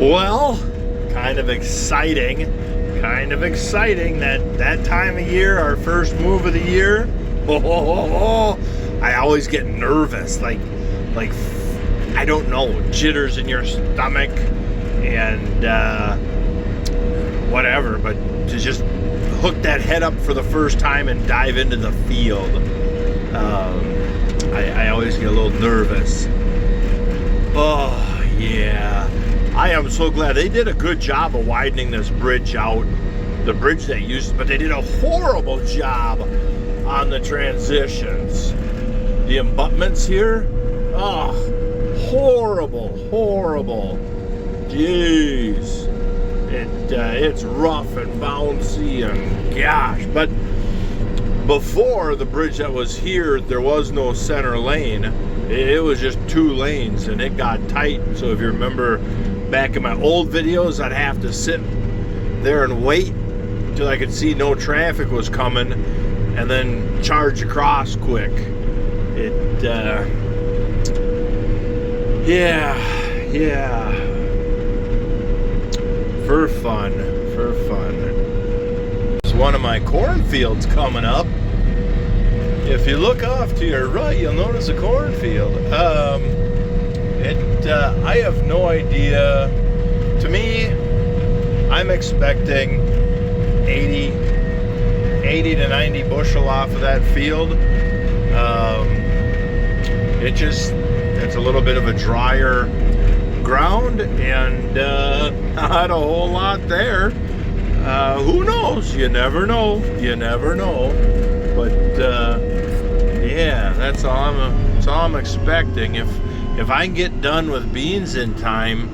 Well, kind of exciting that time of year, our first move of the year. I always get nervous, like I don't know, jitters in your stomach and whatever, but to just hook that head up for the first time and dive into the field, I always get a little nervous. Oh yeah, I am so glad they did a good job of widening this bridge out, the bridge they used, but they did a horrible job on the transitions. The abutments here, oh, horrible. Jeez, it's rough and bouncy and gosh. But before, the bridge that was here, there was no center lane. It was just 2 lanes and it got tight. So if you remember back in my old videos, I'd have to sit there and wait till I could see no traffic was coming and then charge across quick. Yeah. For fun. There's one of my cornfields coming up. If you look off to your right, you'll notice a cornfield. I have no idea. To me, I'm expecting 80 to 90 bushel off of that field. It's a little bit of a drier ground and not a whole lot there. Who knows? You never know. But yeah, that's all I'm expecting. If I can get done with beans in time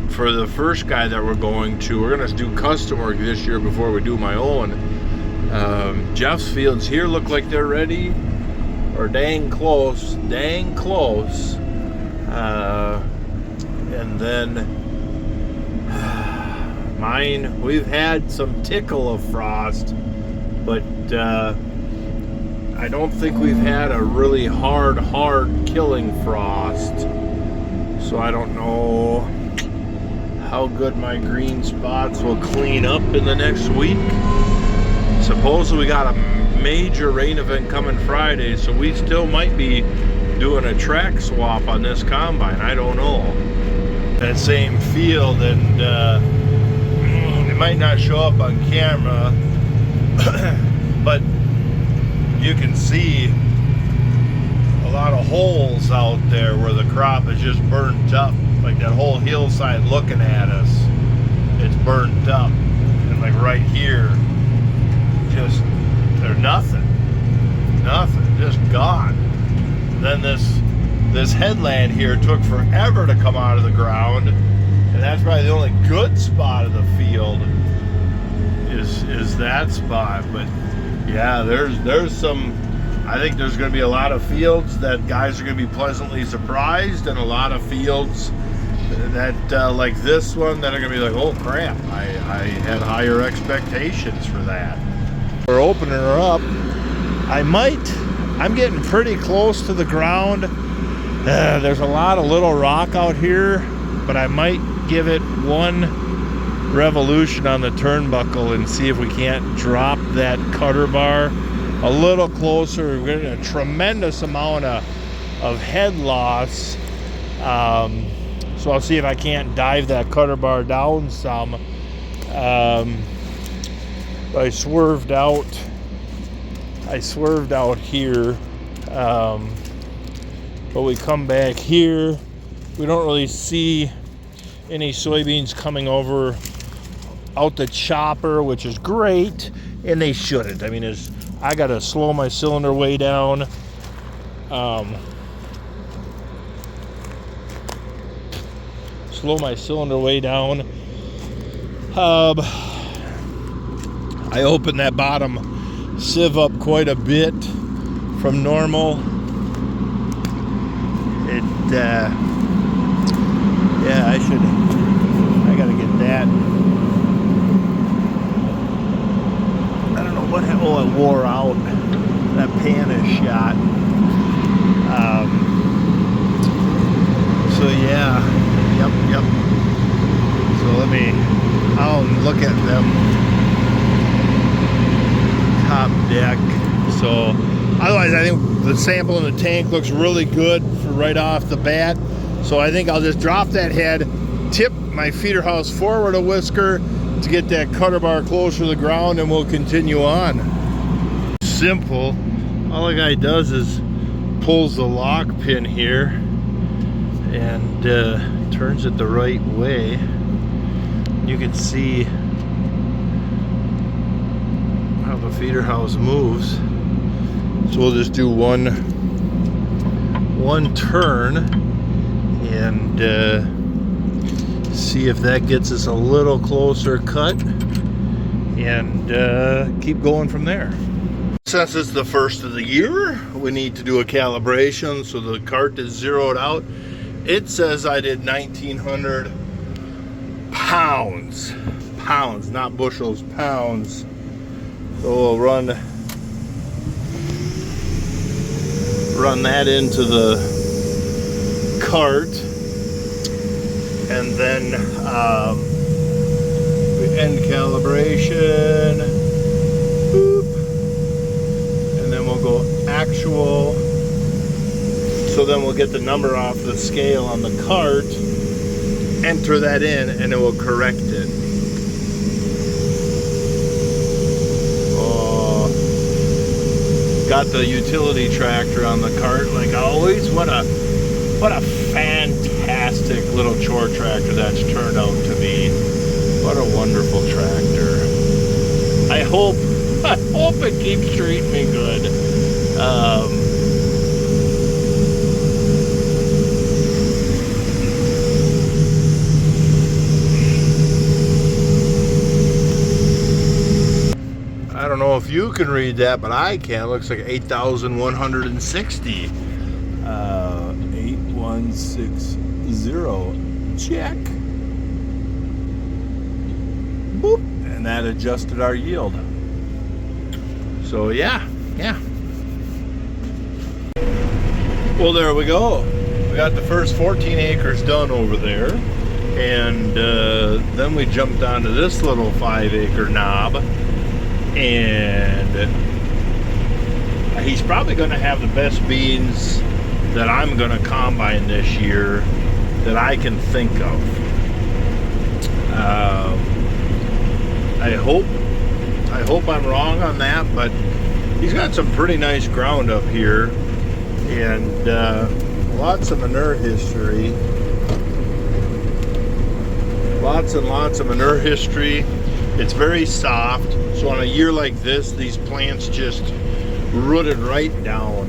for the first guy that we're going to, we're gonna do custom work this year before we do my own. Jeff's fields here look like they're ready, or dang close. And then mine, we've had some tickle of frost, but I don't think we've had a really hard killing frost. So I don't know how good my green spots will clean up in the next week. Supposedly we got a major rain event coming Friday, so we still might be doing a track swap on this combine. I don't know. That same field, and it might not show up on camera, but you can see a lot of holes out there where the crop is just burnt up. Like that whole hillside looking at us, it's burnt up. And like right here, just there's nothing, just gone. Then this headland here took forever to come out of the ground, and that's probably the only good spot of the field is that spot. But yeah, there's some, I think there's going to be a lot of fields that guys are going to be pleasantly surprised, and a lot of fields that like this one that are going to be like, oh crap, I had higher expectations for that. We're opening her up. I'm getting pretty close to the ground. There's a lot of little rock out here, but I might give it one revolution on the turnbuckle and see if we can't drop that cutter bar a little closer. We're getting a tremendous amount of head loss. So I'll see if I can't dive that cutter bar down some. I swerved out here, but we come back here. We don't really see any soybeans coming over out the chopper, which is great, and they shouldn't. I mean, I gotta slow my cylinder way down. I opened that bottom sieve up quite a bit from normal. Yeah, I gotta get that. I don't know what happened. Oh, it wore out. That pan is shot. So yeah, yep. I'll look at them. Top deck. So otherwise, I think the sample in the tank looks really good for right off the bat. So I think I'll just drop that head, tip my feeder house forward a whisker to get that cutter bar closer to the ground, and we'll continue on. Simple. All the guy does is pulls the lock pin here and turns it the right way. You can see how the feeder house moves. So we'll just do one turn and see if that gets us a little closer cut, and keep going from there. Since it's the first of the year, we need to do a calibration, so the cart is zeroed out. It says I did 1,900 pounds, not bushels, pounds. So we'll run that into the cart, and then we end calibration. Boop. And then we'll go actual. So then we'll get the number off the scale on the cart, enter that in, and it will correct it. Got the utility tractor on the cart like always. What a fantastic little chore tractor that's turned out to be. What a wonderful tractor. I hope it keeps treating me good. I don't know if you can read that, but I can. It looks like 8,160. 8160. Check. Boop. And that adjusted our yield. So yeah. Well, there we go. We got the first 14 acres done over there. And then we jumped onto this little 5-acre knob. And he's probably going to have the best beans that I'm going to combine this year that I can think of. I hope I'm wrong on that, but he's got some pretty nice ground up here, and lots of manure history. Lots and lots of manure history. It's very soft, so on a year like this, these plants just rooted right down.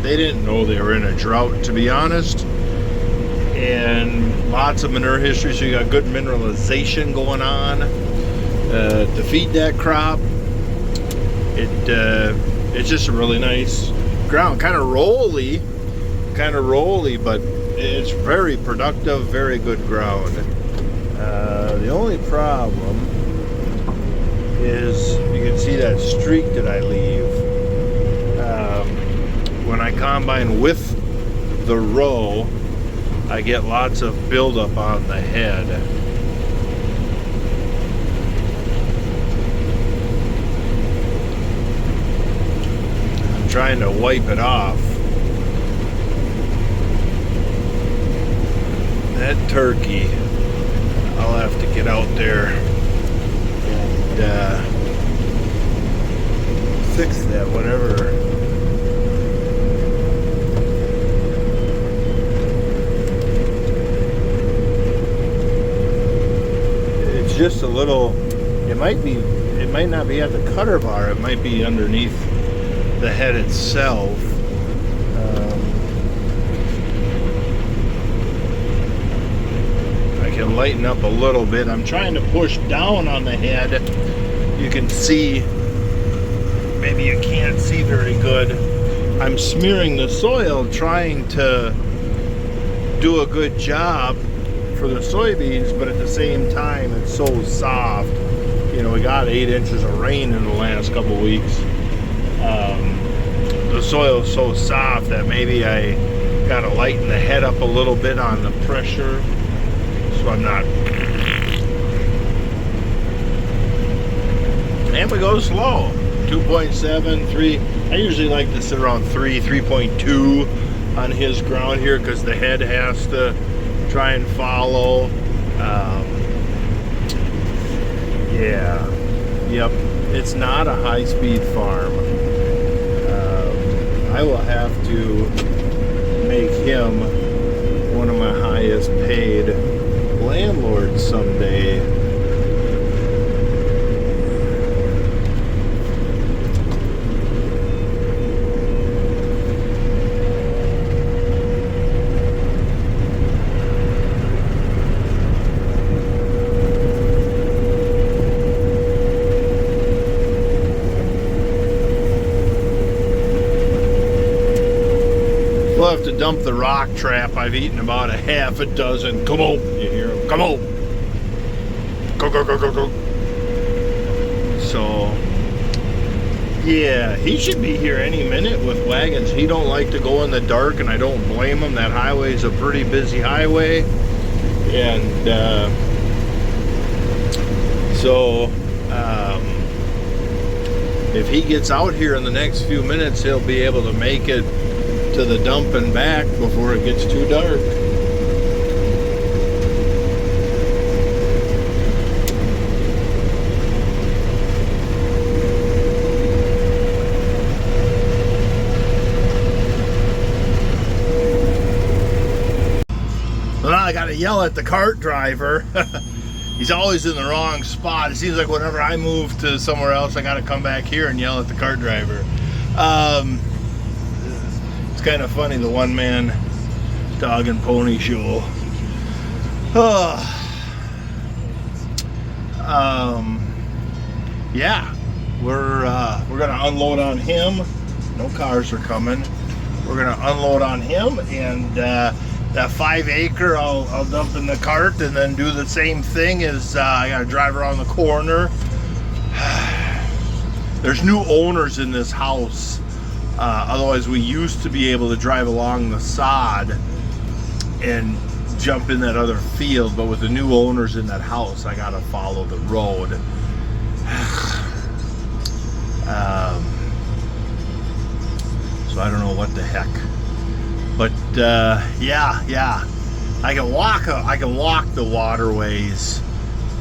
They didn't know they were in a drought, to be honest. And lots of manure history, so you got good mineralization going on to feed that crop. It's just a really nice ground, kind of rolly, but it's very productive, very good ground. The only problem is you can see that streak that I leave. When I combine with the row, I get lots of buildup on the head. I'm trying to wipe it off. That turkey, I'll have to get out there and fix that whenever. It's just a little, it might not be at the cutter bar, it might be underneath the head itself. Can lighten up a little bit. I'm trying to push down on the head. You can see, maybe you can't see very good. I'm smearing the soil, trying to do a good job for the soybeans, but at the same time it's so soft. You know, we got 8 inches of rain in the last couple weeks. The soil is so soft that maybe I gotta lighten the head up a little bit on the pressure. So so I'm not. And we go slow. 2.7, 3. I usually like to sit around 3.2 on his ground here because the head has to try and follow. Yeah. Yep. It's not a high-speed farm. I will have to make him one of my highest paid landlords someday. We'll have to dump the rock trap. I've eaten about a half a dozen. Come on, you hear him? Come on. Go, go, go, go, go. So, yeah, he should be here any minute with wagons. He don't like to go in the dark, and I don't blame him. That highway is a pretty busy highway. And so, if he gets out here in the next few minutes, he'll be able to make it to the dump and back before it gets too dark. Well, now I gotta yell at the cart driver. He's always in the wrong spot. It seems like whenever I move to somewhere else, I gotta come back here and yell at the cart driver. Kind of funny, the one-man dog and pony show. Yeah, we're gonna unload on him. No cars are coming. We're gonna unload on him, and that 5 acre I'll dump in the cart, and then do the same thing as I gotta drive around the corner. There's new owners in this house. Otherwise, we used to be able to drive along the sod and jump in that other field, but with the new owners in that house, I gotta follow the road. So I don't know what the heck, but yeah, I can walk the waterways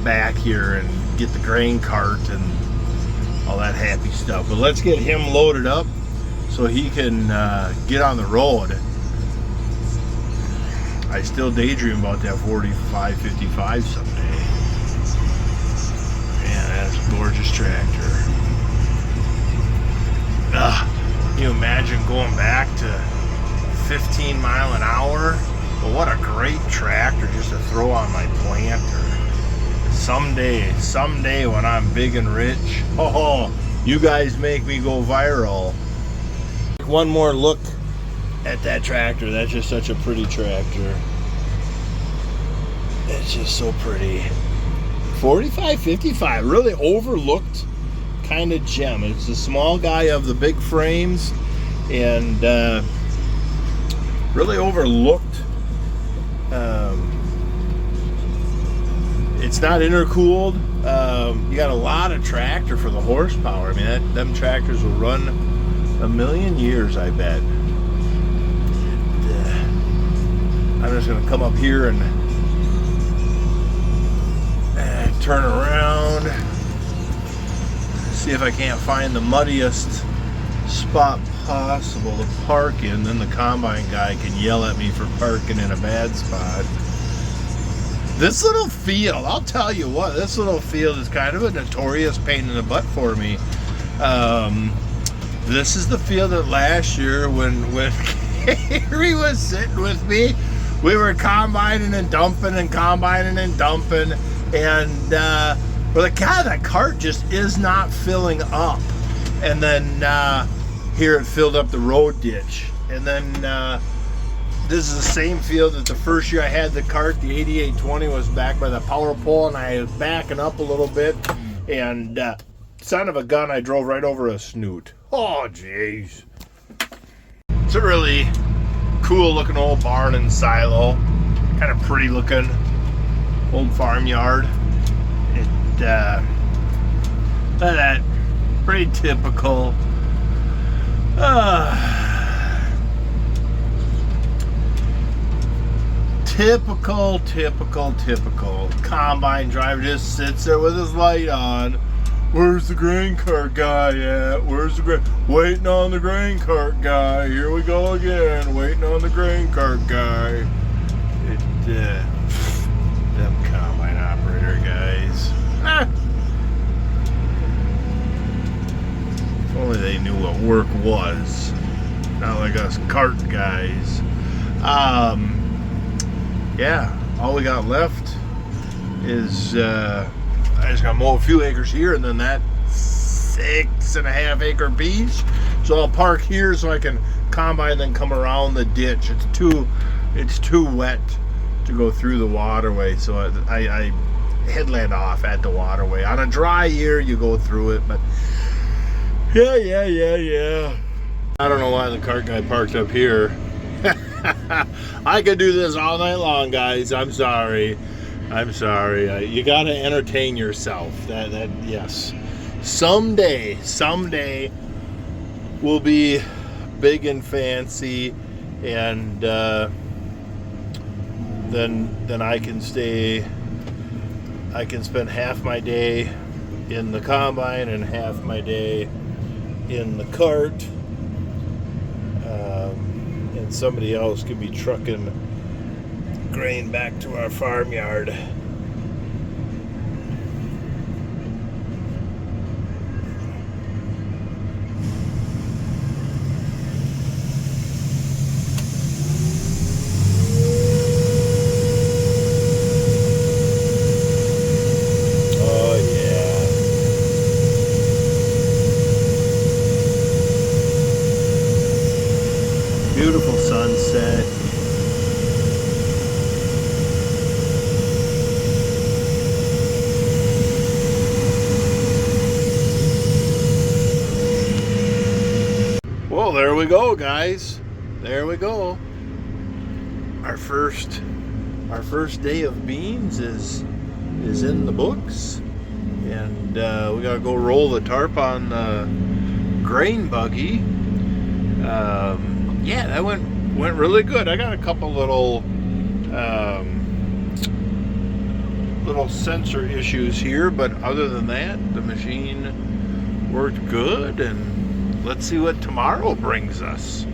back here and get the grain cart and all that happy stuff. But let's get him loaded up so he can get on the road. I still daydream about that 45-55 someday. Man, that's a gorgeous tractor. Can you imagine going back to 15 mile an hour? Well, what a great tractor just to throw on my planter. Someday when I'm big and rich, you guys make me go viral. One more look at that tractor. That's just such a pretty tractor. It's just so pretty. 45-55, really overlooked kind of gem. It's the small guy of the big frames, and really overlooked. It's not intercooled. You got a lot of tractor for the horsepower. I mean, them tractors will run a million years, I bet. I'm just gonna come up here and turn around, see if I can't find the muddiest spot possible to park in. Then the combine guy can yell at me for parking in a bad spot. This little field, I'll tell you what, this little field is kind of a notorious pain in the butt for me. This is the field that last year when Harry was sitting with me, we were combining and dumping and combining and dumping, and we're like, God, that cart just is not filling up. And then here it filled up the road ditch. And then this is the same field that the first year I had the cart, the 8820 was back by the power pole, and I was backing up a little bit, and son of a gun, I drove right over a snoot. Oh, jeez. It's a really cool looking old barn and silo. Kind of pretty looking. old farmyard. That pretty typical. Typical combine driver just sits there with his light on. Where's the grain cart guy at? Waiting on the grain cart guy. Here we go again. Waiting on the grain cart guy. Them combine operator guys. If only they knew what work was. Not like us cart guys. Yeah, all we got left is I just got to mow a few acres here, and then that 6.5 acre piece. So I'll park here so I can combine, then come around the ditch. It's too wet to go through the waterway, so I headland off at the waterway. On a dry year, you go through it, but yeah. I don't know why the cart guy parked up here. I could do this all night long, guys. I'm sorry. You gotta entertain yourself. That yes. Someday we'll be big and fancy, and then I can spend half my day in the combine and half my day in the cart. And somebody else could be trucking grain back to our farmyard. Oh yeah. Beautiful sunset. Well, there we go, guys. There we go. Our first day of beans is in the books, and we gotta go roll the tarp on the grain buggy. Yeah, that went really good. I got a couple little sensor issues here, but other than that, the machine worked good, and let's see what tomorrow brings us.